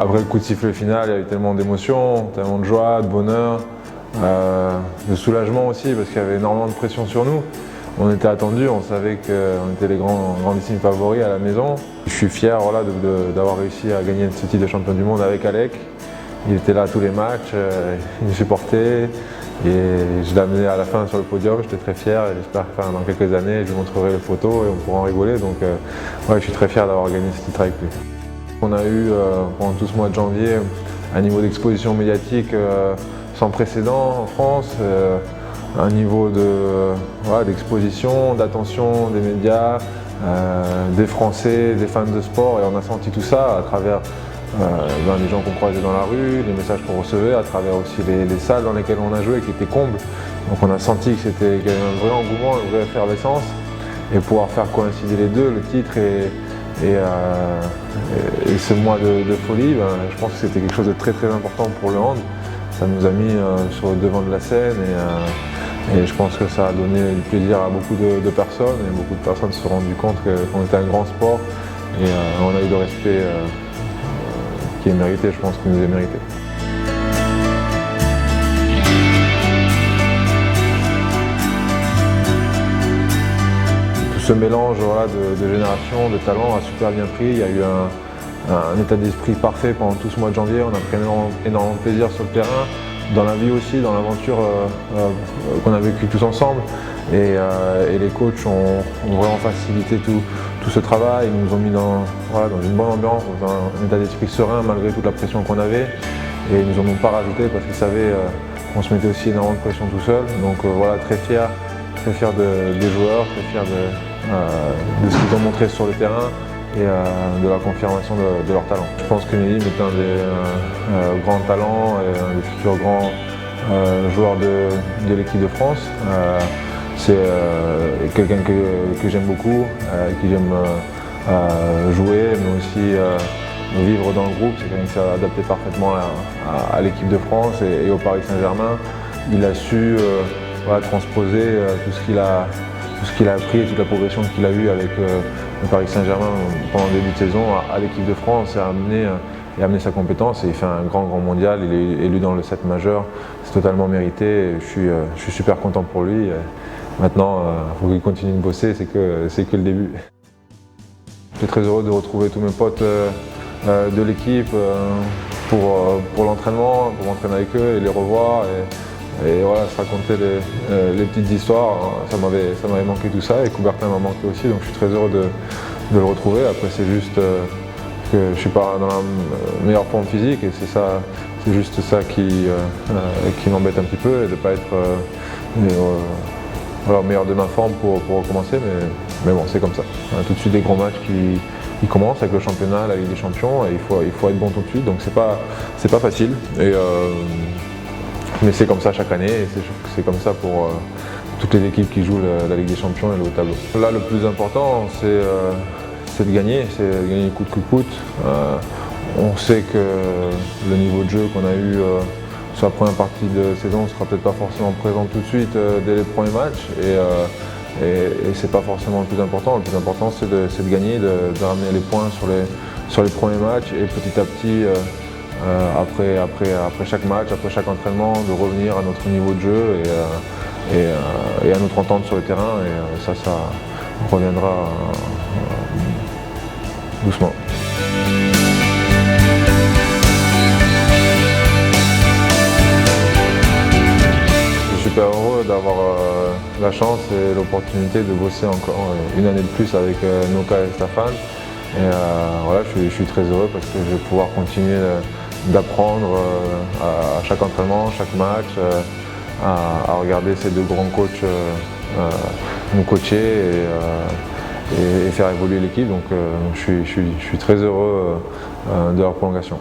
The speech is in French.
Après le coup de sifflet final, il y a eu tellement d'émotions, tellement de joie, de bonheur, de soulagement aussi parce qu'il y avait énormément de pression sur nous. On était attendus, on savait qu'on était les grandissimes favoris à la maison. Je suis fier voilà, d'avoir réussi à gagner ce titre de champion du monde avec Alec. Il était là à tous les matchs, il nous supportait et je l'ai amené à la fin sur le podium. J'étais très fier et j'espère que dans quelques années je lui montrerai les photos et on pourra en rigoler. Donc ouais, je suis très fier d'avoir gagné ce titre avec lui. On a eu pendant tout ce mois de janvier un niveau d'exposition médiatique sans précédent en France, un niveau d'exposition, d'attention des médias, des Français, des fans de sport, et on a senti tout ça à travers les gens qu'on croisait dans la rue, les messages qu'on recevait, à travers aussi les salles dans lesquelles on a joué qui étaient combles. Donc on a senti qu'il y avait un vrai engouement, une vraie effervescence, et pouvoir faire coïncider les deux, le titre et ce mois de folie, je pense que c'était quelque chose de très très important pour le hand. Ça nous a mis sur le devant de la scène et je pense que ça a donné du plaisir à beaucoup de personnes, et beaucoup de personnes se sont rendues compte qu'on était un grand sport et on a eu le respect qui est mérité, je pense qu'il nous est mérité. Ce mélange voilà, de générations, de talents a super bien pris. Il y a eu un état d'esprit parfait pendant tout ce mois de janvier. On a pris énormément de plaisir sur le terrain, dans la vie aussi, dans l'aventure qu'on a vécue tous ensemble. Et les coachs ont vraiment facilité tout ce travail. Ils nous ont mis dans une bonne ambiance, dans un état d'esprit serein malgré toute la pression qu'on avait. Et ils nous en ont pas rajouté parce qu'ils savaient qu'on se mettait aussi énormément de pression tout seul. Donc voilà, très fier des joueurs, très fier de ce qu'ils ont montré sur le terrain et de la confirmation de leur talent. Je pense que Nedim est un des grands talents et un des futurs grands joueurs de l'équipe de France. C'est quelqu'un que j'aime beaucoup, qui j'aime jouer, mais aussi vivre dans le groupe. C'est quelqu'un qui s'est adapté parfaitement à l'équipe de France et au Paris Saint-Germain. Il a su transposer tout ce qu'il a appris et toute la progression qu'il a eue avec le Paris Saint-Germain pendant le début de saison à l'équipe de France et amener sa compétence. Et il fait un grand mondial, il est élu dans le 7 majeur, c'est totalement mérité. Je suis super content pour lui. Maintenant, il faut qu'il continue de bosser, c'est que le début. Je suis très heureux de retrouver tous mes potes de l'équipe pour l'entraînement, pour m'entraîner avec eux et les revoir. Et voilà, se raconter les petites histoires, ça m'avait manqué tout ça, et Coubertin m'a manqué aussi, donc je suis très heureux de le retrouver. Après c'est juste que je ne suis pas dans la meilleure forme physique, et c'est juste ça qui m'embête un petit peu, et de ne pas être au meilleur de ma forme pour recommencer, mais bon, c'est comme ça. On a tout de suite des gros matchs qui commencent avec le championnat, la Ligue des Champions, et il faut être bon tout de suite, donc c'est pas facile. Mais c'est comme ça chaque année, et c'est comme ça pour toutes les équipes qui jouent la Ligue des Champions et le haut tableau. Là, le plus important, c'est de gagner coûte que coûte. On sait que le niveau de jeu qu'on a eu sur la première partie de saison ne sera peut-être pas forcément présent tout de suite dès les premiers matchs, et c'est pas forcément le plus important. Le plus important, c'est de gagner, de ramener les points sur les premiers matchs, et petit à petit, après chaque match, après chaque entraînement, de revenir à notre niveau de jeu et à notre entente sur le terrain, et ça reviendra doucement. Je suis super heureux d'avoir la chance et l'opportunité de bosser encore une année de plus avec Noka et Stéphane. Et voilà, je suis très heureux parce que je vais pouvoir continuer d'apprendre à chaque entraînement, chaque match, à regarder ces deux grands coachs nous coacher et faire évoluer l'équipe. Donc je suis très heureux de leur prolongation.